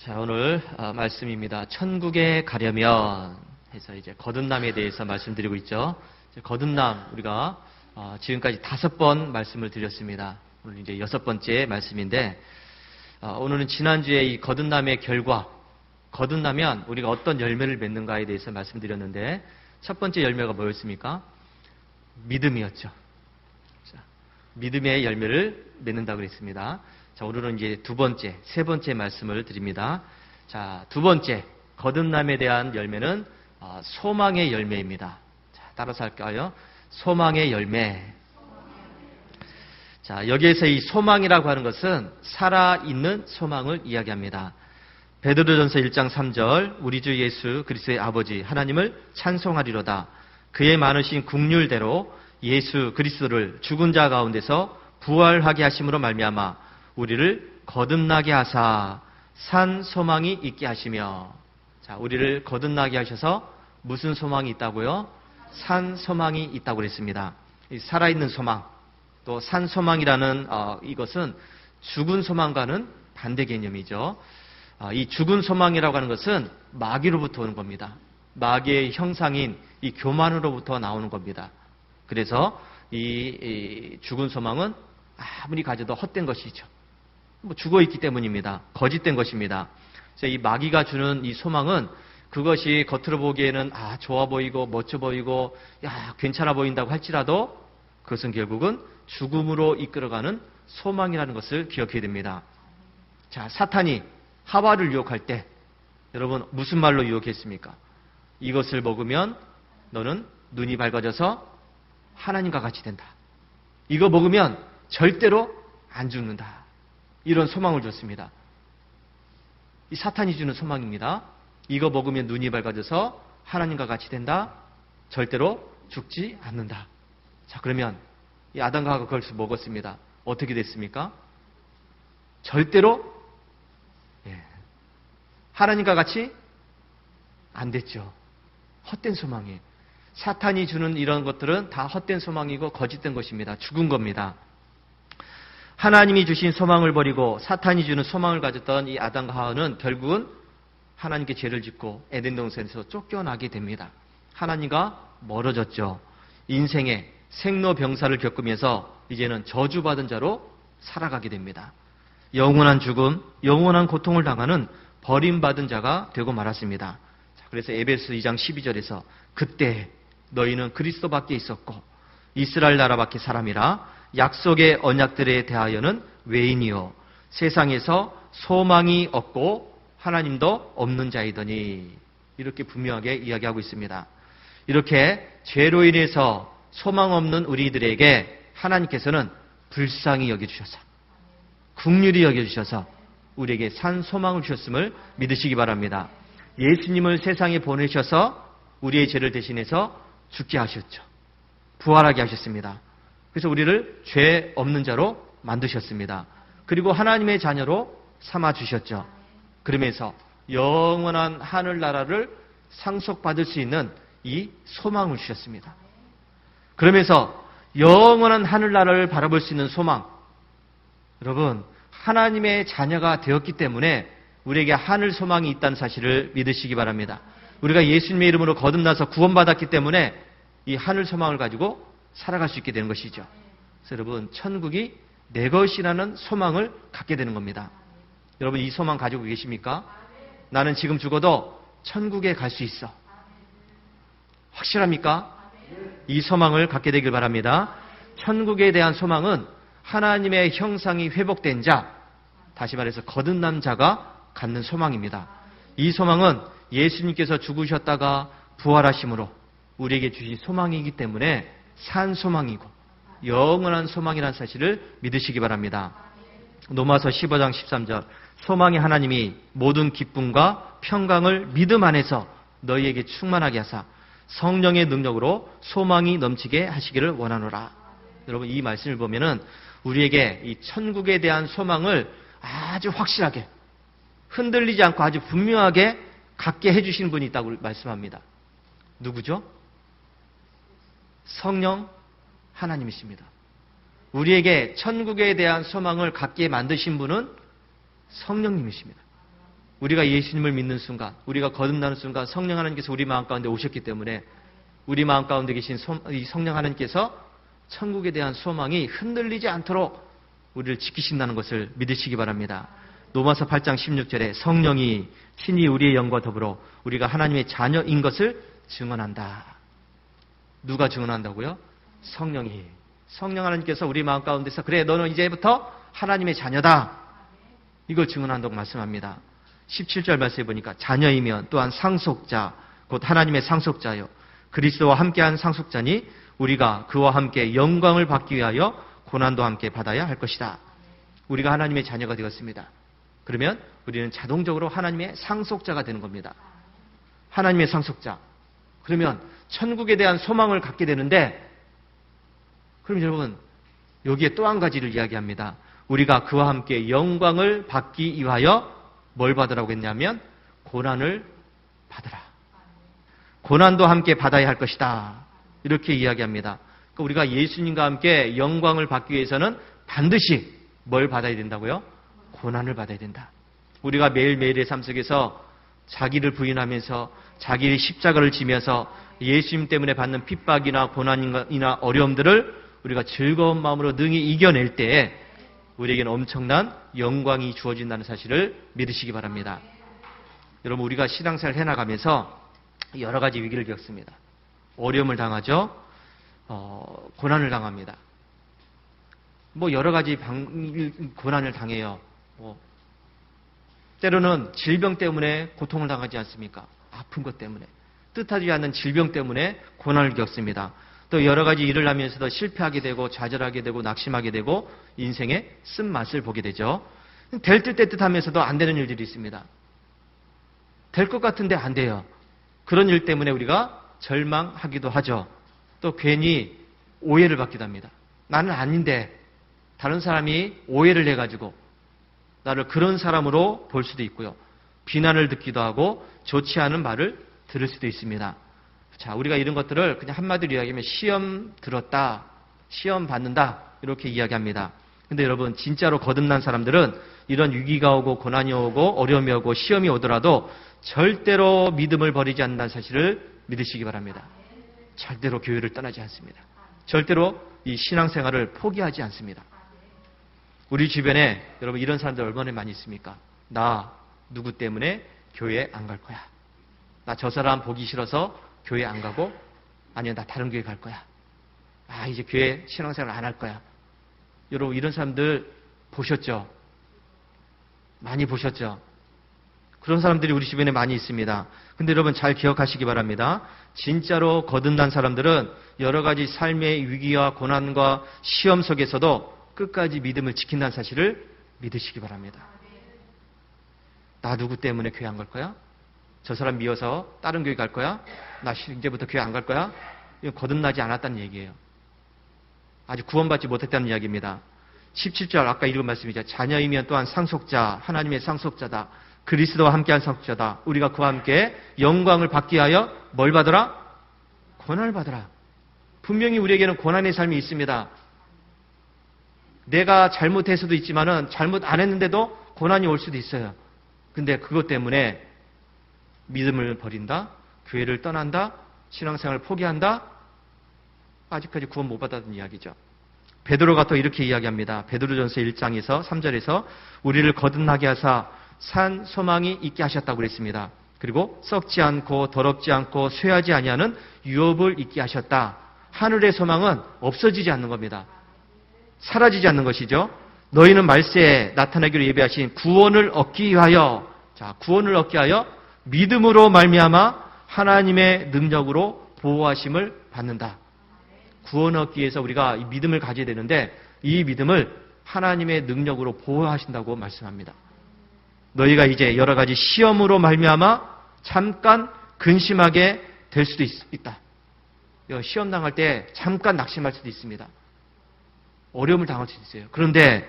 자, 오늘 말씀입니다. 천국에 가려면 해서 이제 거듭남에 대해서 말씀드리고 있죠. 거듭남 우리가 지금까지 5번 말씀을 드렸습니다. 오늘 이제 6번째 말씀인데 오늘은 지난주에 이 거듭남의 결과, 거듭나면 우리가 어떤 열매를 맺는가에 대해서 말씀드렸는데 첫 번째 열매가 뭐였습니까? 믿음이었죠. 자, 믿음의 열매를 맺는다고 그랬습니다. 자, 오늘은 이제 세 번째 말씀을 드립니다. 자, 두 번째, 거듭남에 대한 열매는 소망의 열매입니다. 자, 따라서 할까요? 소망의 열매. 자, 여기에서 이 소망이라고 하는 것은 살아있는 소망을 이야기합니다. 베드로전서 1장 3절, 우리 주 예수 그리스도의 아버지 하나님을 찬송하리로다. 그의 많으신 긍휼대로 예수 그리스도를 죽은 자 가운데서 부활하게 하심으로 말미암아 우리를 거듭나게 하사 산 소망이 있게 하시며. 자, 우리를 거듭나게 하셔서 무슨 소망이 있다고요? 산 소망이 있다고 그랬습니다. 이 살아있는 소망, 또 산 소망이라는 이것은 죽은 소망과는 반대 개념이죠. 이 죽은 소망이라고 하는 것은 마귀로부터 오는 겁니다. 마귀의 형상인 이 교만으로부터 나오는 겁니다. 그래서 이 죽은 소망은 아무리 가져도 헛된 것이죠. 죽어있기 때문입니다. 거짓된 것입니다. 그래서 이 마귀가 주는 이 소망은 그것이 겉으로 보기에는 좋아 보이고 멋져 보이고 괜찮아 보인다고 할지라도 그것은 결국은 죽음으로 이끌어가는 소망이라는 것을 기억해야 됩니다. 자, 사탄이 하와를 유혹할 때 여러분 무슨 말로 유혹했습니까? 이것을 먹으면 너는 눈이 밝아져서 하나님과 같이 된다. 이거 먹으면 절대로 안 죽는다. 이런 소망을 줬습니다. 이 사탄이 주는 소망입니다. 이거 먹으면 눈이 밝아져서 하나님과 같이 된다. 절대로 죽지 않는다. 자, 그러면 이 아담과 하와가 그걸 먹었습니다. 어떻게 됐습니까? 절대로 하나님과 같이 안 됐죠. 헛된 소망이에요. 사탄이 주는 이런 것들은 다 헛된 소망이고 거짓된 것입니다. 죽은 겁니다. 하나님이 주신 소망을 버리고 사탄이 주는 소망을 가졌던 이 아담과 하와는 결국은 하나님께 죄를 짓고 에덴 동산에서 쫓겨나게 됩니다. 하나님과 멀어졌죠. 인생의 생로병사를 겪으면서 이제는 저주받은 자로 살아가게 됩니다. 영원한 죽음, 영원한 고통을 당하는 버림받은 자가 되고 말았습니다. 그래서 에베소 2장 12절에서 그때 너희는 그리스도 밖에 있었고 이스라엘 나라 밖에 사람이라 약속의 언약들에 대하여는 외인이요 세상에서 소망이 없고 하나님도 없는 자이더니 이렇게 분명하게 이야기하고 있습니다. 이렇게 죄로 인해서 소망 없는 우리들에게 하나님께서는 불쌍히 여겨주셔서 긍휼히 여겨주셔서 우리에게 산 소망을 주셨음을 믿으시기 바랍니다. 예수님을 세상에 보내셔서 우리의 죄를 대신해서 죽게 하셨죠. 부활하게 하셨습니다. 그래서 우리를 죄 없는 자로 만드셨습니다. 그리고 하나님의 자녀로 삼아주셨죠. 그러면서 영원한 하늘나라를 상속받을 수 있는 이 소망을 주셨습니다. 그러면서 영원한 하늘나라를 바라볼 수 있는 소망, 여러분 하나님의 자녀가 되었기 때문에 우리에게 하늘 소망이 있다는 사실을 믿으시기 바랍니다. 우리가 예수님의 이름으로 거듭나서 구원받았기 때문에 이 하늘 소망을 가지고 살아갈 수 있게 되는 것이죠. 그래서 여러분 천국이 내 것이라는 소망을 갖게 되는 겁니다. 여러분 이 소망 가지고 계십니까? 나는 지금 죽어도 천국에 갈 수 있어. 확실합니까? 이 소망을 갖게 되길 바랍니다. 천국에 대한 소망은 하나님의 형상이 회복된 자, 다시 말해서 거듭난 자가 갖는 소망입니다. 이 소망은 예수님께서 죽으셨다가 부활하심으로 우리에게 주신 소망이기 때문에 산 소망이고 영원한 소망이라는 사실을 믿으시기 바랍니다. 로마서 15장 13절 소망의 하나님이 모든 기쁨과 평강을 믿음 안에서 너희에게 충만하게 하사 성령의 능력으로 소망이 넘치게 하시기를 원하노라. 여러분 이 말씀을 보면은 우리에게 이 천국에 대한 소망을 아주 확실하게 흔들리지 않고 아주 분명하게 갖게 해주신 분이 있다고 말씀합니다. 누구죠? 성령 하나님이십니다. 우리에게 천국에 대한 소망을 갖게 만드신 분은 성령님이십니다. 우리가 예수님을 믿는 순간, 우리가 거듭나는 순간 성령 하나님께서 우리 마음 가운데 오셨기 때문에 우리 마음 가운데 계신 이 성령 하나님께서 천국에 대한 소망이 흔들리지 않도록 우리를 지키신다는 것을 믿으시기 바랍니다. 로마서 8장 16절에 성령이 친히 우리의 영과 더불어 우리가 하나님의 자녀인 것을 증언한다. 누가 증언한다고요? 성령이. 성령 하나님께서 우리 마음 가운데서 그래 너는 이제부터 하나님의 자녀다. 이걸 증언한다고 말씀합니다. 17절 말씀해 보니까 자녀이면 또한 상속자 곧 하나님의 상속자요 그리스도와 함께한 상속자니 우리가 그와 함께 영광을 받기 위하여 고난도 함께 받아야 할 것이다. 우리가 하나님의 자녀가 되었습니다. 그러면 우리는 자동적으로 하나님의 상속자가 되는 겁니다. 하나님의 상속자. 그러면 천국에 대한 소망을 갖게 되는데 그럼 여러분 여기에 또 한 가지를 이야기합니다. 우리가 그와 함께 영광을 받기 위하여 뭘 받으라고 했냐면 고난을 받으라. 고난도 함께 받아야 할 것이다. 이렇게 이야기합니다. 그러니까 우리가 예수님과 함께 영광을 받기 위해서는 반드시 뭘 받아야 된다고요? 고난을 받아야 된다. 우리가 매일매일의 삶 속에서 자기를 부인하면서 자기의 십자가를 지면서 예수님 때문에 받는 핍박이나 고난이나 어려움들을 우리가 즐거운 마음으로 능히 이겨낼 때에 우리에게는 엄청난 영광이 주어진다는 사실을 믿으시기 바랍니다. 여러분 우리가 신앙생활을 해나가면서 여러 가지 위기를 겪습니다. 어려움을 당하죠. 고난을 당합니다. 여러 가지 고난을 당해요. 때로는 질병 때문에 고통을 당하지 않습니까? 아픈 것 때문에. 뜻하지 않는 질병 때문에 고난을 겪습니다. 또 여러 가지 일을 하면서도 실패하게 되고 좌절하게 되고 낙심하게 되고 인생의 쓴맛을 보게 되죠. 될 듯 될 듯 하면서도 안 되는 일들이 있습니다. 될 것 같은데 안 돼요. 그런 일 때문에 우리가 절망하기도 하죠. 또 괜히 오해를 받기도 합니다. 나는 아닌데 다른 사람이 오해를 해가지고 나를 그런 사람으로 볼 수도 있고요. 비난을 듣기도 하고 좋지 않은 말을 들을 수도 있습니다. 자, 우리가 이런 것들을 그냥 한마디로 이야기하면 시험 들었다, 시험 받는다 이렇게 이야기합니다. 근데 여러분 진짜로 거듭난 사람들은 이런 위기가 오고 고난이 오고 어려움이 오고 시험이 오더라도 절대로 믿음을 버리지 않는다는 사실을 믿으시기 바랍니다. 절대로 교회를 떠나지 않습니다. 절대로 이 신앙생활을 포기하지 않습니다. 우리 주변에 여러분 이런 사람들 얼마나 많이 있습니까? 나 누구 때문에 교회 안 갈 거야. 나 저 사람 보기 싫어서 교회 안 가고 아니야 나 다른 교회 갈 거야. 이제 교회 신앙생활 안 할 거야. 여러분 이런 사람들 보셨죠? 많이 보셨죠? 그런 사람들이 우리 주변에 많이 있습니다. 근데 여러분 잘 기억하시기 바랍니다. 진짜로 거듭난 사람들은 여러 가지 삶의 위기와 고난과 시험 속에서도 끝까지 믿음을 지킨다는 사실을 믿으시기 바랍니다. 나 누구 때문에 교회 안 갈 거야? 저 사람 미워서 다른 교회 갈 거야? 나 이제부터 교회 안 갈 거야? 이건 거듭나지 않았다는 얘기예요. 아직 구원받지 못했다는 이야기입니다. 17절 아까 읽은 말씀이죠. 자녀이면 또한 상속자, 하나님의 상속자다. 그리스도와 함께한 상속자다. 우리가 그와 함께 영광을 받기 위하여 뭘 받으라? 고난을 받으라. 분명히 우리에게는 고난의 삶이 있습니다. 내가 잘못해서도 있지만은 잘못 안 했는데도 고난이 올 수도 있어요. 근데 그것 때문에 믿음을 버린다, 교회를 떠난다, 신앙생활을 포기한다, 아직까지 구원 못 받았던 이야기죠. 베드로가 또 이렇게 이야기합니다. 베드로전서 1장에서 3절에서 우리를 거듭나게 하사 산 소망이 있게 하셨다고 그랬습니다. 그리고 썩지 않고 더럽지 않고 쇠하지 아니하는 유업을 있게 하셨다. 하늘의 소망은 없어지지 않는 겁니다. 사라지지 않는 것이죠. 너희는 말세에 나타나기로 예배하신 구원을 얻기 위하여, 자, 구원을 얻기 위하여 믿음으로 말미암아 하나님의 능력으로 보호하심을 받는다. 구원 얻기 위해서 우리가 이 믿음을 가져야 되는데 이 믿음을 하나님의 능력으로 보호하신다고 말씀합니다. 너희가 이제 여러 가지 시험으로 말미암아 잠깐 근심하게 될 수도 있다. 시험 당할 때 잠깐 낙심할 수도 있습니다. 어려움을 당할 수도 있어요. 그런데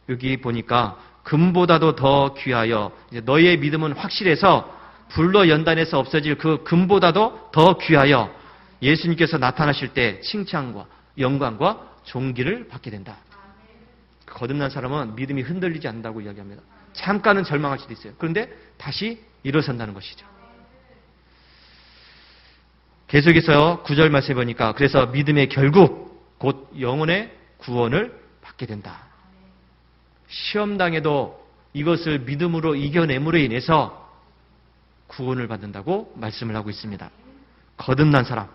여기 보니까 금보다도 더 귀하여, 이제 너희의 믿음은 확실해서 불로 연단해서 없어질 그 금보다도 더 귀하여 예수님께서 나타나실 때 칭찬과 영광과 존귀를 받게 된다. 거듭난 사람은 믿음이 흔들리지 않는다고 이야기합니다. 잠깐은 절망할 수도 있어요. 그런데 다시 일어선다는 것이죠. 계속해서 9절 말씀해 보니까 그래서 믿음의 결국 곧 영혼의 구원을 받게 된다. 시험당해도 이것을 믿음으로 이겨냄으로 인해서 구원을 받는다고 말씀을 하고 있습니다. 거듭난 사람,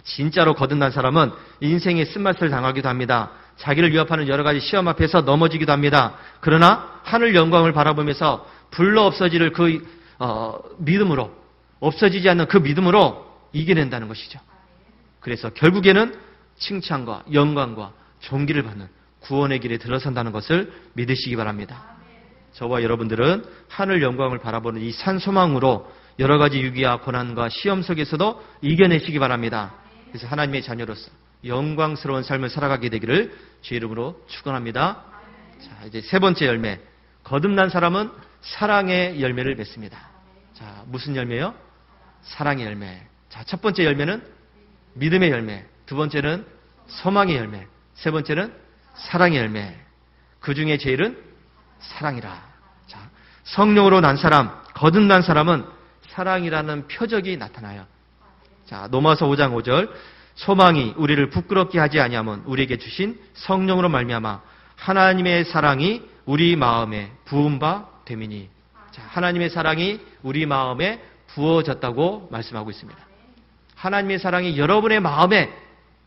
진짜로 거듭난 사람은 인생의 쓴맛을 당하기도 합니다. 자기를 위협하는 여러 가지 시험 앞에서 넘어지기도 합니다. 그러나 하늘 영광을 바라보면서 불러 없어지를 그 믿음으로, 없어지지 않는 그 믿음으로 이겨낸다는 것이죠. 그래서 결국에는 칭찬과 영광과 존귀를 받는 구원의 길에 들어선다는 것을 믿으시기 바랍니다. 저와 여러분들은 하늘 영광을 바라보는 이 산소망으로 여러 가지 위기와 고난과 시험 속에서도 이겨내시기 바랍니다. 그래서 하나님의 자녀로서 영광스러운 삶을 살아가게 되기를 주의 이름으로 축원합니다. 자, 이제 세 번째 열매. 거듭난 사람은 사랑의 열매를 맺습니다. 자, 무슨 열매요? 사랑의 열매. 자, 첫 번째 열매는 믿음의 열매. 두 번째는 소망의 열매. 세 번째는 사랑의 열매. 그 중에 제일은 사랑이라. 자, 성령으로 난 사람, 거듭난 사람은 사랑이라는 표적이 나타나요. 자, 로마서 5장 5절. 소망이 우리를 부끄럽게 하지 아니하면 우리에게 주신 성령으로 말미암아 하나님의 사랑이 우리 마음에 부은 바 됨이니. 자, 하나님의 사랑이 우리 마음에 부어졌다고 말씀하고 있습니다. 하나님의 사랑이 여러분의 마음에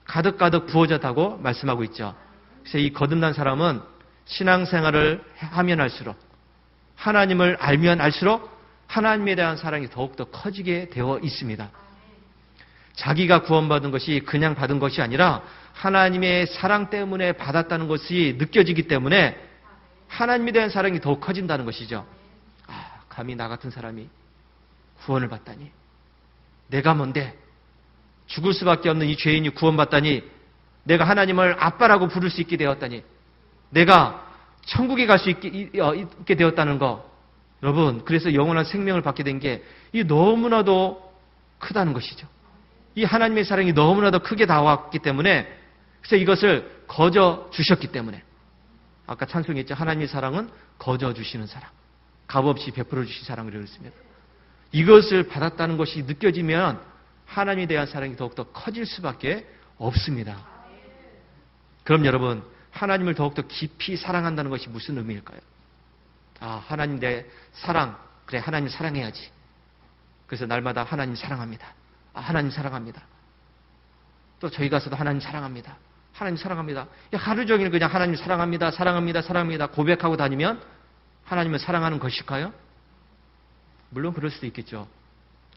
가득가득 부어졌다고 말씀하고 있죠. 그래서 이 거듭난 사람은 신앙생활을 하면 할수록, 하나님을 알면 알수록 하나님에 대한 사랑이 더욱더 커지게 되어 있습니다. 자기가 구원받은 것이 그냥 받은 것이 아니라 하나님의 사랑 때문에 받았다는 것이 느껴지기 때문에 하나님에 대한 사랑이 더욱 커진다는 것이죠. 아, 감히 나 같은 사람이 구원을 받다니. 내가 뭔데? 죽을 수밖에 없는 이 죄인이 구원받다니. 내가 하나님을 아빠라고 부를 수 있게 되었다니. 내가 천국에 갈 수 있게 되었다는 거. 여러분, 그래서 영원한 생명을 받게 된 게 이 너무나도 크다는 것이죠. 이 하나님의 사랑이 너무나도 크게 다가왔기 때문에, 그래서 이것을 거저 주셨기 때문에, 아까 찬송했죠. 하나님의 사랑은 거저 주시는 사랑, 값없이 베풀어 주신 사랑을 이루었습니다. 이것을 받았다는 것이 느껴지면 하나님에 대한 사랑이 더욱더 커질 수밖에 없습니다. 그럼 여러분, 하나님을 더욱더 깊이 사랑한다는 것이 무슨 의미일까요? 아, 하나님 내 사랑, 그래, 하나님 사랑해야지. 그래서 날마다 하나님 사랑합니다. 아, 하나님 사랑합니다. 또 저희 가서도 하나님 사랑합니다. 하나님 사랑합니다. 하루 종일 그냥 하나님 사랑합니다, 사랑합니다, 사랑합니다 고백하고 다니면 하나님을 사랑하는 것일까요? 물론 그럴 수도 있겠죠.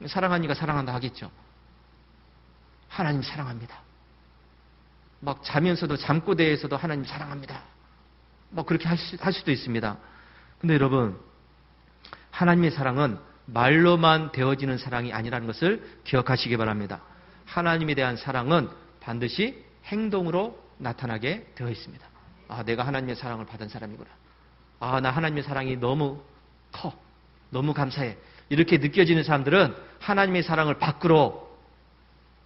사랑하니까 사랑한다 하겠죠. 하나님 사랑합니다. 막 자면서도 잠꼬대에서도 하나님 사랑합니다. 뭐 그렇게 할 수도 있습니다. 근데 여러분, 하나님의 사랑은 말로만 되어지는 사랑이 아니라는 것을 기억하시기 바랍니다. 하나님에 대한 사랑은 반드시 행동으로 나타나게 되어 있습니다. 아, 내가 하나님의 사랑을 받은 사람이구나. 아, 나 하나님의 사랑이 너무 커. 너무 감사해. 이렇게 느껴지는 사람들은 하나님의 사랑을 밖으로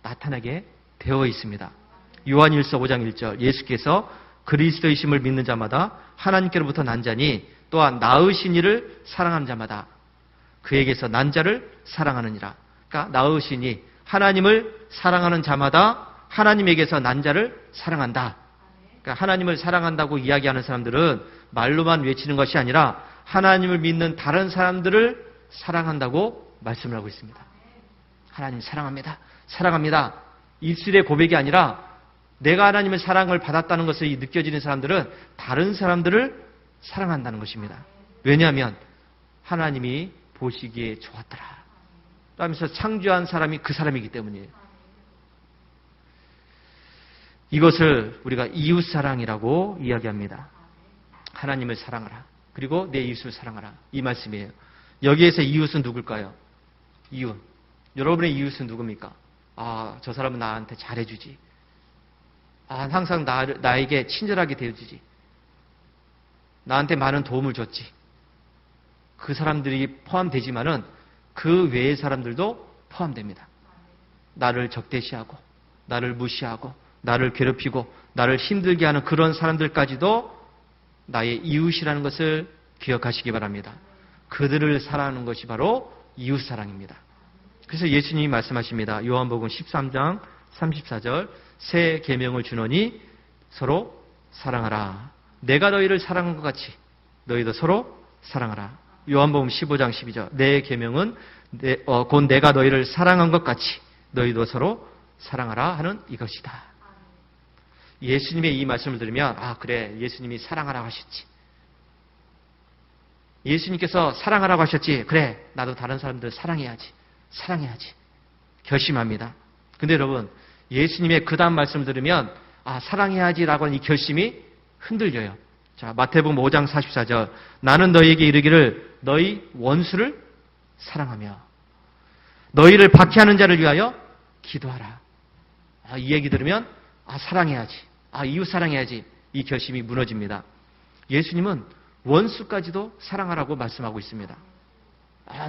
나타나게 되어 있습니다. 요한일서 5장 1절. 예수께서 그리스도이심을 믿는 자마다 하나님께로부터 난 자니 또한 낳으신 이를 사랑하는 자마다 그에게서 난 자를 사랑하느니라. 그러니까 낳으시니 하나님을 사랑하는 자마다 하나님에게서 난 자를 사랑한다. 그러니까 하나님을 사랑한다고 이야기하는 사람들은 말로만 외치는 것이 아니라 하나님을 믿는 다른 사람들을 사랑한다고 말씀을 하고 있습니다. 하나님 사랑합니다. 사랑합니다. 입술의 고백이 아니라 내가 하나님의 사랑을 받았다는 것이 느껴지는 사람들은 다른 사람들을 사랑한다는 것입니다. 왜냐하면 하나님이 보시기에 좋았더라 하면서 창조한 사람이 그 사람이기 때문이에요. 이것을 우리가 이웃사랑이라고 이야기합니다. 하나님을 사랑하라. 그리고 내 이웃을 사랑하라. 이 말씀이에요. 여기에서 이웃은 누굴까요? 이웃. 여러분의 이웃은 누굽니까? 아, 저 사람은 나한테 잘해주지. 아, 항상 나에게 친절하게 대해주지. 나한테 많은 도움을 줬지. 그 사람들이 포함되지만은 그 외의 사람들도 포함됩니다. 나를 적대시하고, 나를 무시하고, 나를 괴롭히고, 나를 힘들게 하는 그런 사람들까지도 나의 이웃이라는 것을 기억하시기 바랍니다. 그들을 사랑하는 것이 바로 이웃사랑입니다. 그래서 예수님이 말씀하십니다. 요한복음 13장 34절 새 계명을 주노니 서로 사랑하라. 내가 너희를 사랑한 것 같이 너희도 서로 사랑하라. 요한복음 15장 12절 내 계명은 곧 내가 너희를 사랑한 것 같이 너희도 서로 사랑하라 하는 이것이다. 예수님의 이 말씀을 들으면 그래 예수님이 사랑하라고 하셨지. 예수님께서 사랑하라고 하셨지. 그래 나도 다른 사람들 사랑해야지. 결심합니다. 근데 여러분 예수님의 그 다음 말씀을 들으면 사랑해야지라고 하는 이 결심이 흔들려요. 자, 마태복음 5장 44절 나는 너희에게 이르기를 너희 원수를 사랑하며 너희를 박해하는 자를 위하여 기도하라. 이 얘기 들으면 사랑해야지. 이웃 사랑해야지. 이 결심이 무너집니다. 예수님은 원수까지도 사랑하라고 말씀하고 있습니다.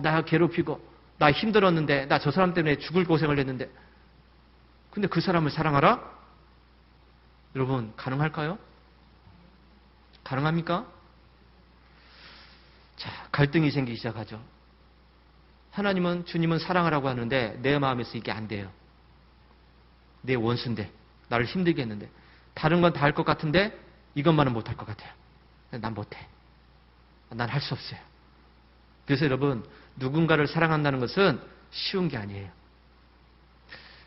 나 괴롭히고 나 힘들었는데 나 저 사람 때문에 죽을 고생을 했는데 근데 그 사람을 사랑하라? 여러분 가능할까요? 가능합니까? 자, 갈등이 생기기 시작하죠. 주님은 사랑하라고 하는데 내 마음에서 이게 안 돼요. 내 원수인데 나를 힘들게 했는데 다른 건 다 할 것 같은데 이것만은 못할 것 같아요. 난 못해. 난 할 수 없어요. 그래서 여러분 누군가를 사랑한다는 것은 쉬운 게 아니에요.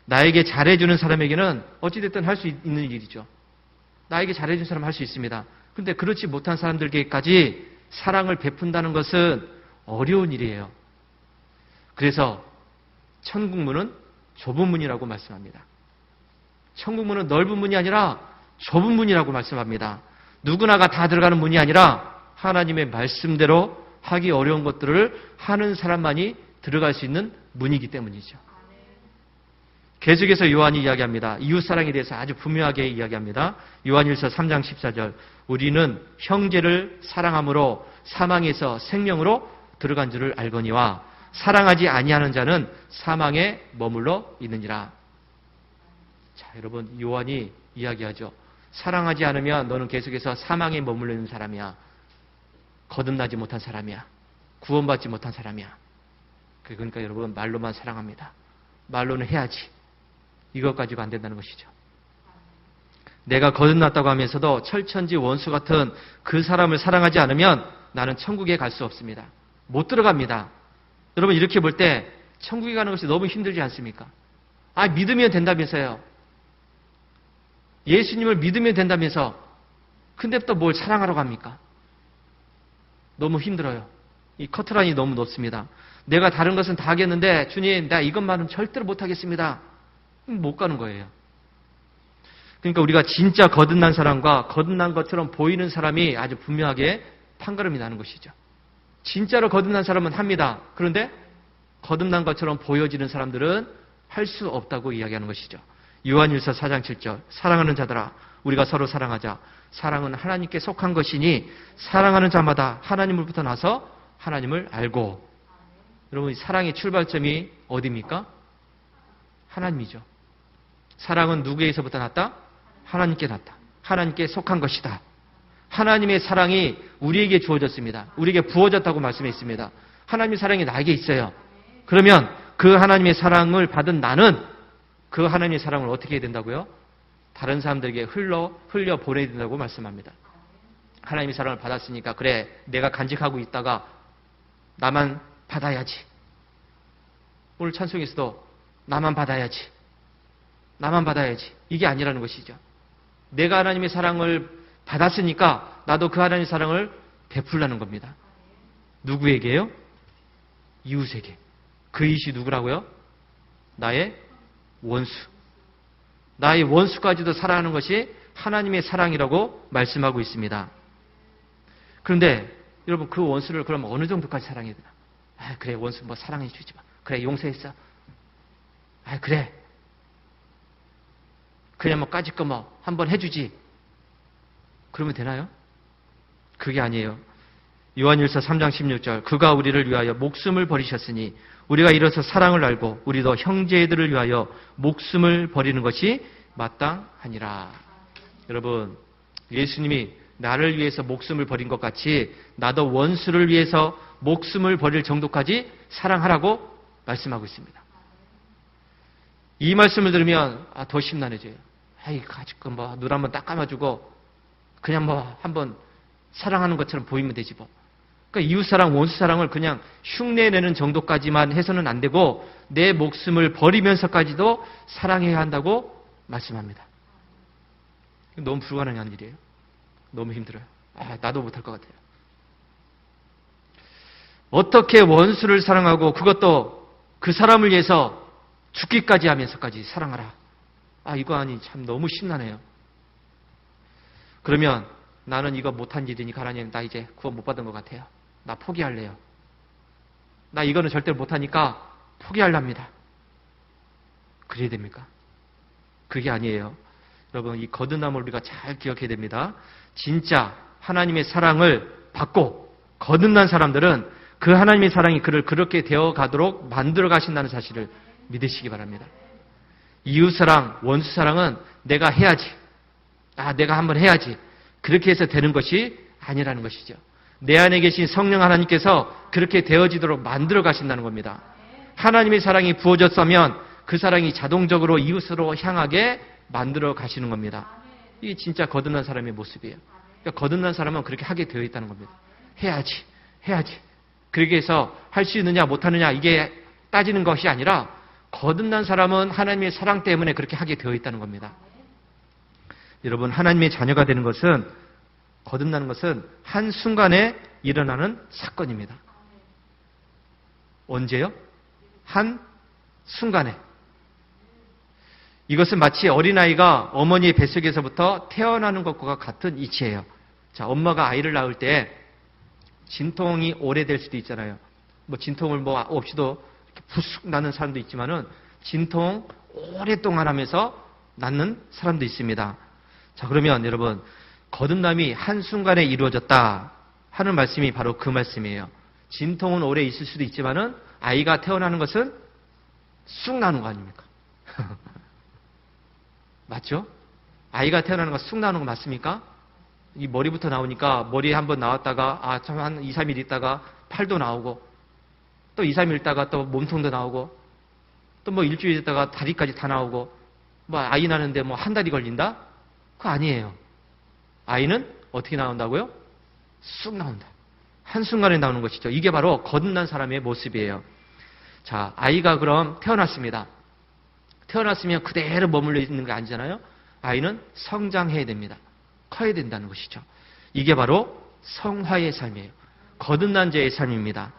나에게 잘해주는 사람에게는 어찌됐든 할 수 있는 일이죠. 나에게 잘해주는 사람은 할 수 있습니다. 그런데 그렇지 못한 사람들에게까지 사랑을 베푼다는 것은 어려운 일이에요. 그래서 천국문은 좁은 문이라고 말씀합니다. 천국문은 넓은 문이 아니라 좁은 문이라고 말씀합니다. 누구나가 다 들어가는 문이 아니라 하나님의 말씀대로 하기 어려운 것들을 하는 사람만이 들어갈 수 있는 문이기 때문이죠. 계속해서 요한이 이야기합니다. 이웃사랑에 대해서 아주 분명하게 이야기합니다. 요한일서 3장 14절 우리는 형제를 사랑함으로 사망에서 생명으로 들어간 줄을 알거니와 사랑하지 아니하는 자는 사망에 머물러 있느니라. 자, 여러분 요한이 이야기하죠. 사랑하지 않으면 너는 계속해서 사망에 머물러 있는 사람이야. 거듭나지 못한 사람이야. 구원받지 못한 사람이야. 그러니까 여러분 말로만 사랑합니다. 말로는 해야지. 이것 가지고 안 된다는 것이죠. 내가 거듭났다고 하면서도 철천지 원수 같은 그 사람을 사랑하지 않으면 나는 천국에 갈 수 없습니다. 못 들어갑니다. 여러분 이렇게 볼 때 천국에 가는 것이 너무 힘들지 않습니까? 믿으면 된다면서요. 예수님을 믿으면 된다면서 근데 또 뭘 사랑하러 갑니까? 너무 힘들어요. 이 커트라인이 너무 높습니다. 내가 다른 것은 다 하겠는데 주님 나 이것만은 절대로 못하겠습니다. 못 가는 거예요. 그러니까 우리가 진짜 거듭난 사람과 거듭난 것처럼 보이는 사람이 아주 분명하게 판가름이 나는 것이죠. 진짜로 거듭난 사람은 합니다. 그런데 거듭난 것처럼 보여지는 사람들은 할 수 없다고 이야기하는 것이죠. 요한일서 4장 7절 사랑하는 자들아 우리가 서로 사랑하자. 사랑은 하나님께 속한 것이니 사랑하는 자마다 하나님으로부터 나서 하나님을 알고. 여러분 사랑의 출발점이 어디입니까? 하나님이죠. 사랑은 누구에게서부터 났다? 하나님께 났다. 하나님께 속한 것이다. 하나님의 사랑이 우리에게 주어졌습니다. 우리에게 부어졌다고 말씀했습니다. 하나님의 사랑이 나에게 있어요. 그러면 그 하나님의 사랑을 받은 나는 그 하나님의 사랑을 어떻게 해야 된다고요? 다른 사람들에게 흘려 보내야 된다고 말씀합니다. 하나님의 사랑을 받았으니까 그래 내가 간직하고 있다가 나만 받아야지. 오늘 찬송에서도 나만 받아야지. 이게 아니라는 것이죠. 내가 하나님의 사랑을 받았으니까 나도 그 하나님의 사랑을 베풀라는 겁니다. 누구에게요? 이웃에게. 그 이웃이 누구라고요? 나의 원수. 나의 원수까지도 사랑하는 것이 하나님의 사랑이라고 말씀하고 있습니다. 그런데 여러분 그 원수를 그럼 어느 정도까지 사랑해야 되나? 그래 원수 뭐 사랑해 주지 마. 그래 용서했어. 그래. 그냥 뭐 까짓 거 뭐 한번 해주지. 그러면 되나요? 그게 아니에요. 요한일서 3장 16절 그가 우리를 위하여 목숨을 버리셨으니 우리가 이로써 사랑을 알고 우리도 형제들을 위하여 목숨을 버리는 것이 마땅하니라. 여러분 예수님이 나를 위해서 목숨을 버린 것 같이 나도 원수를 위해서 목숨을 버릴 정도까지 사랑하라고 말씀하고 있습니다. 이 말씀을 들으면 더 심란해져요. 아이, 가지고 눈 한번 딱 감아주고 그냥 한번 사랑하는 것처럼 보이면 되지 뭐. 그러니까 이웃사랑, 원수사랑을 그냥 흉내내는 정도까지만 해서는 안 되고 내 목숨을 버리면서까지도 사랑해야 한다고 말씀합니다. 너무 불가능한 일이에요. 너무 힘들어요. 나도 못할 것 같아요. 어떻게 원수를 사랑하고 그것도 그 사람을 위해서 죽기까지 하면서까지 사랑하라. 이거 참 너무 심란해요. 그러면 나는 이거 못한 일이니까 하나님 나 이제 구원 못 받은 것 같아요. 나 포기할래요. 나 이거는 절대로 못하니까 포기하랍니다. 그래야 됩니까? 그게 아니에요. 여러분 이 거듭남을 우리가 잘 기억해야 됩니다. 진짜 하나님의 사랑을 받고 거듭난 사람들은 그 하나님의 사랑이 그를 그렇게 되어가도록 만들어 가신다는 사실을 믿으시기 바랍니다. 이웃사랑, 원수사랑은 내가 해야지. 내가 한번 해야지. 그렇게 해서 되는 것이 아니라는 것이죠. 내 안에 계신 성령 하나님께서 그렇게 되어지도록 만들어 가신다는 겁니다. 하나님의 사랑이 부어졌다면 그 사랑이 자동적으로 이웃으로 향하게 만들어 가시는 겁니다. 이게 진짜 거듭난 사람의 모습이에요. 그러니까 거듭난 사람은 그렇게 하게 되어 있다는 겁니다. 해야지. 그렇게 해서 할 수 있느냐 못하느냐 이게 따지는 것이 아니라 거듭난 사람은 하나님의 사랑 때문에 그렇게 하게 되어 있다는 겁니다. 여러분 하나님의 자녀가 되는 것은 거듭나는 것은 한순간에 일어나는 사건입니다. 언제요? 한순간에. 이것은 마치 어린아이가 어머니의 뱃속에서부터 태어나는 것과 같은 이치예요. 자, 엄마가 아이를 낳을 때 진통이 오래될 수도 있잖아요. 진통을 없이도 부숙 나는 사람도 있지만은 진통 오랫동안 하면서 낳는 사람도 있습니다. 자, 그러면 여러분 거듭남이 한순간에 이루어졌다 하는 말씀이 바로 그 말씀이에요. 진통은 오래 있을 수도 있지만은 아이가 태어나는 것은 쑥 나는 거 아닙니까? 맞죠? 아이가 태어나는 거 쑥 나는 거 맞습니까? 이 머리부터 나오니까 머리 한번 나왔다가 참 한 2, 3일 있다가 팔도 나오고 또 2, 3일 있다가 또 몸통도 나오고 또 일주일 있다가 다리까지 다 나오고 아이 나는데 한 달이 걸린다? 그거 아니에요. 아이는 어떻게 나온다고요? 쑥 나온다. 한순간에 나오는 것이죠. 이게 바로 거듭난 사람의 모습이에요. 자, 아이가 그럼 태어났습니다. 태어났으면 그대로 머물러 있는 게 아니잖아요. 아이는 성장해야 됩니다. 커야 된다는 것이죠. 이게 바로 성화의 삶이에요. 거듭난 자의 삶입니다.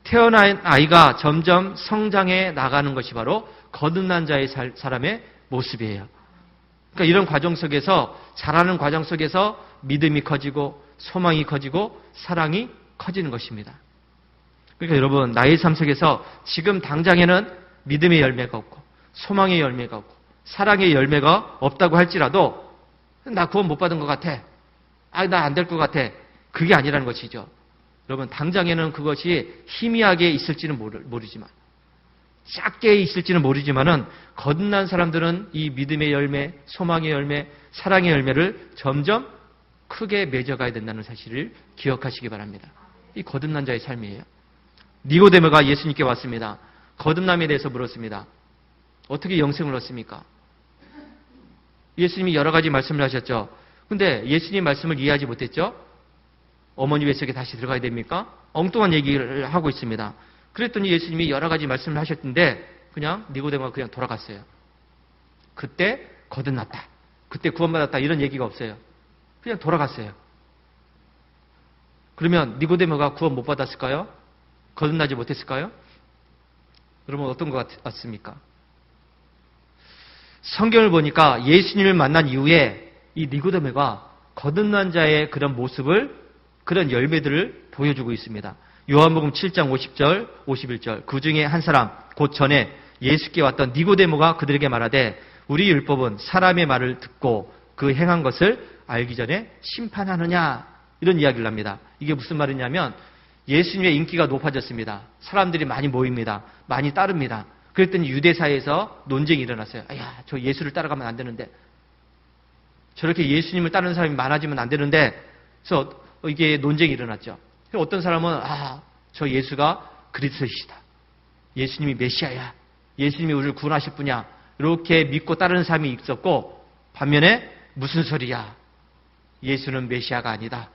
태어난 아이가 점점 성장해 나가는 것이 바로 거듭난 자의 사람의 모습이에요. 그러니까 이런 과정 속에서 자라는 과정 속에서 믿음이 커지고 소망이 커지고 사랑이 커지는 것입니다. 그러니까 여러분 나의 삶 속에서 지금 당장에는 믿음의 열매가 없고 소망의 열매가 없고 사랑의 열매가 없다고 할지라도 나 구원 못 받은 것 같아. 나 안 될 것 같아. 그게 아니라는 것이죠. 여러분 당장에는 그것이 희미하게 있을지는 모르지만 작게 있을지는 모르지만은 거듭난 사람들은 이 믿음의 열매, 소망의 열매, 사랑의 열매를 점점 크게 맺어가야 된다는 사실을 기억하시기 바랍니다. 이 거듭난 자의 삶이에요. 니고데모가 예수님께 왔습니다. 거듭남에 대해서 물었습니다. 어떻게 영생을 얻습니까? 예수님이 여러 가지 말씀을 하셨죠. 근데 예수님 말씀을 이해하지 못했죠. 어머니 뱃속에 다시 들어가야 됩니까? 엉뚱한 얘기를 하고 있습니다. 그랬더니 예수님이 여러 가지 말씀을 하셨는데 그냥 니고데모가 그냥 돌아갔어요. 그때 거듭났다. 그때 구원받았다. 이런 얘기가 없어요. 그냥 돌아갔어요. 그러면 니고데모가 구원 못 받았을까요? 거듭나지 못했을까요? 여러분 어떤 것 같습니까? 성경을 보니까 예수님을 만난 이후에 이 니고데모가 거듭난 자의 그런 모습을 그런 열매들을 보여주고 있습니다. 요한복음 7장 50절, 51절 그 중에 한 사람 곧 전에 예수께 왔던 니고데모가 그들에게 말하되 우리 율법은 사람의 말을 듣고 그 행한 것을 알기 전에 심판하느냐 이런 이야기를 합니다. 이게 무슨 말이냐면 예수님의 인기가 높아졌습니다. 사람들이 많이 모입니다. 많이 따릅니다. 그랬더니 유대사회에서 논쟁이 일어났어요. 저 예수를 따라가면 안 되는데 저렇게 예수님을 따르는 사람이 많아지면 안 되는데 그래서 이게 논쟁이 일어났죠. 어떤 사람은 저 예수가 그리스도이시다. 예수님이 메시아야. 예수님이 우리를 구원하실 분이야. 이렇게 믿고 따르는 사람이 있었고, 반면에 무슨 소리야. 예수는 메시아가 아니다.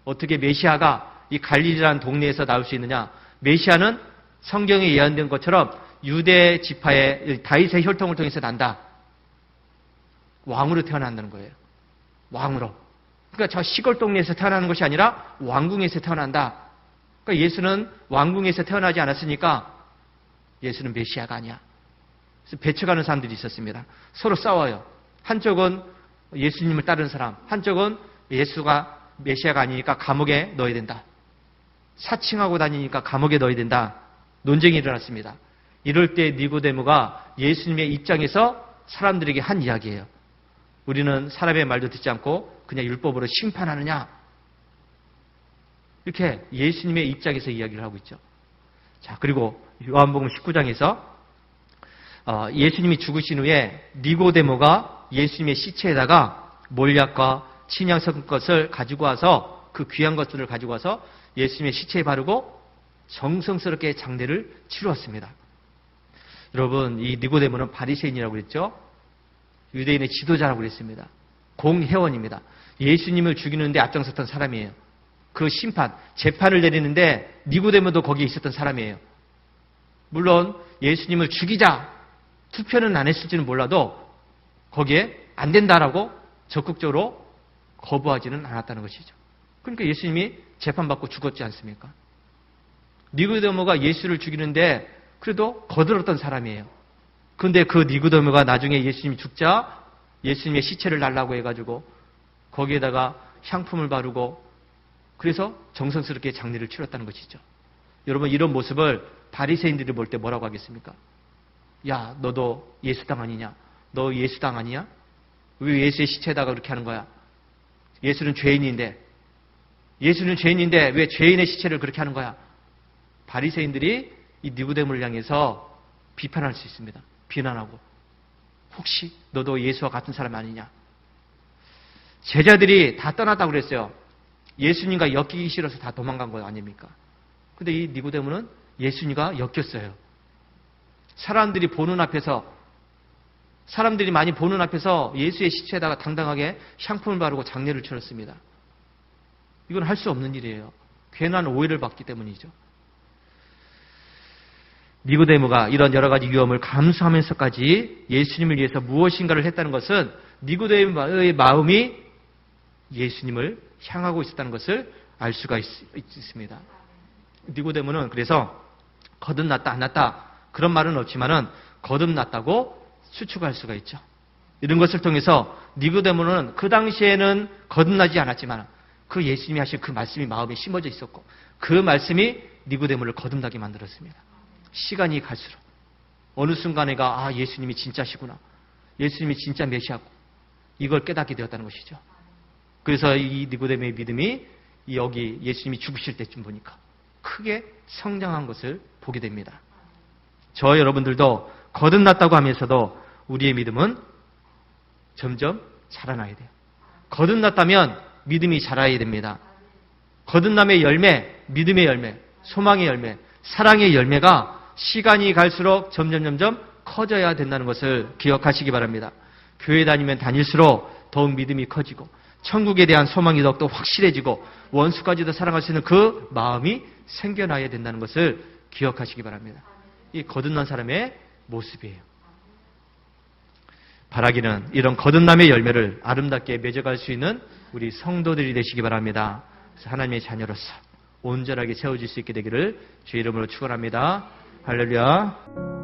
어떻게 메시아가 이 갈릴리라는 동네에서 나올 수 있느냐. 메시아는 성경에 예언된 것처럼 유대 지파의 다윗의 혈통을 통해서 난다. 왕으로 태어난다는 거예요. 왕으로. 그러니까 저 시골 동네에서 태어나는 것이 아니라 왕궁에서 태어난다. 그러니까 예수는 왕궁에서 태어나지 않았으니까 예수는 메시아가 아니야. 그래서 배척하는 사람들이 있었습니다. 서로 싸워요. 한쪽은 예수님을 따르는 사람, 한쪽은 예수가 메시아가 아니니까 감옥에 넣어야 된다. 사칭하고 다니니까 감옥에 넣어야 된다. 논쟁이 일어났습니다. 이럴 때 니고데모가 예수님의 입장에서 사람들에게 한 이야기예요. 우리는 사람의 말도 듣지 않고 그냥 율법으로 심판하느냐? 이렇게 예수님의 입장에서 이야기를 하고 있죠. 자, 그리고 요한복음 19장에서 예수님이 죽으신 후에 니고데모가 예수님의 시체에다가 몰약과 친향 섞은 것을 가지고 와서 그 귀한 것들을 가지고 와서 예수님의 시체에 바르고 정성스럽게 장례를 치루었습니다. 여러분, 이 니고데모는 바리새인이라고 그랬죠. 유대인의 지도자라고 그랬습니다. 공회원입니다. 예수님을 죽이는데 앞장섰던 사람이에요. 그 심판, 재판을 내리는데 니고데모도 거기에 있었던 사람이에요. 물론 예수님을 죽이자 투표는 안 했을지는 몰라도 거기에 안 된다라고 적극적으로 거부하지는 않았다는 것이죠. 그러니까 예수님이 재판받고 죽었지 않습니까? 니고데모가 예수를 죽이는데 그래도 거들었던 사람이에요. 그런데 그 니고데모가 나중에 예수님이 죽자 예수님의 시체를 달라고 해가지고 거기에다가 향품을 바르고 그래서 정성스럽게 장례를 치렀다는 것이죠. 여러분, 이런 모습을 바리새인들이 볼 때 뭐라고 하겠습니까? 야, 너도 예수당 아니냐? 너 예수당 아니냐? 왜 예수의 시체에다가 그렇게 하는 거야? 예수는 죄인인데 왜 죄인의 시체를 그렇게 하는 거야? 바리새인들이 이 니고데모를 향해서 비판할 수 있습니다. 비난하고. 혹시 너도 예수와 같은 사람 아니냐? 제자들이 다 떠났다고 그랬어요. 예수님과 엮이기 싫어서 다 도망간 거 아닙니까? 근데 이 니고데모는 예수님과 엮였어요. 사람들이 많이 보는 앞에서 예수의 시체에다가 당당하게 향품을 바르고 장례를 치렀습니다. 이건 할 수 없는 일이에요. 괜한 오해를 받기 때문이죠. 니고데모가 이런 여러 가지 위험을 감수하면서까지 예수님을 위해서 무엇인가를 했다는 것은 니고데모의 마음이 예수님을 향하고 있었다는 것을 알 수가 있습니다. 니고데모는 그래서 거듭났다 안 났다 그런 말은 없지만은 거듭났다고 추측할 수가 있죠. 이런 것을 통해서 니고데모는 그 당시에는 거듭나지 않았지만 그 예수님이 하신 그 말씀이 마음에 심어져 있었고 그 말씀이 니고데모를 거듭나게 만들었습니다. 시간이 갈수록 어느 순간에가 예수님이 진짜시구나. 예수님이 진짜 메시아고 이걸 깨닫게 되었다는 것이죠. 그래서 이 니고데모의 믿음이 여기 예수님이 죽으실 때쯤 보니까 크게 성장한 것을 보게 됩니다. 저 여러분들도 거듭났다고 하면서도 우리의 믿음은 점점 자라나야 돼요. 거듭났다면 믿음이 자라야 됩니다. 거듭남의 열매, 믿음의 열매, 소망의 열매, 사랑의 열매가 시간이 갈수록 점점 커져야 된다는 것을 기억하시기 바랍니다. 교회 다니면 다닐수록 더욱 믿음이 커지고 천국에 대한 소망이 더욱더 확실해지고 원수까지도 사랑할 수 있는 그 마음이 생겨나야 된다는 것을 기억하시기 바랍니다. 이 거듭난 사람의 모습이에요. 바라기는 이런 거듭남의 열매를 아름답게 맺어갈 수 있는 우리 성도들이 되시기 바랍니다. 그래서 하나님의 자녀로서 온전하게 세워질 수 있게 되기를 주의 이름으로 축원합니다. 할렐루야.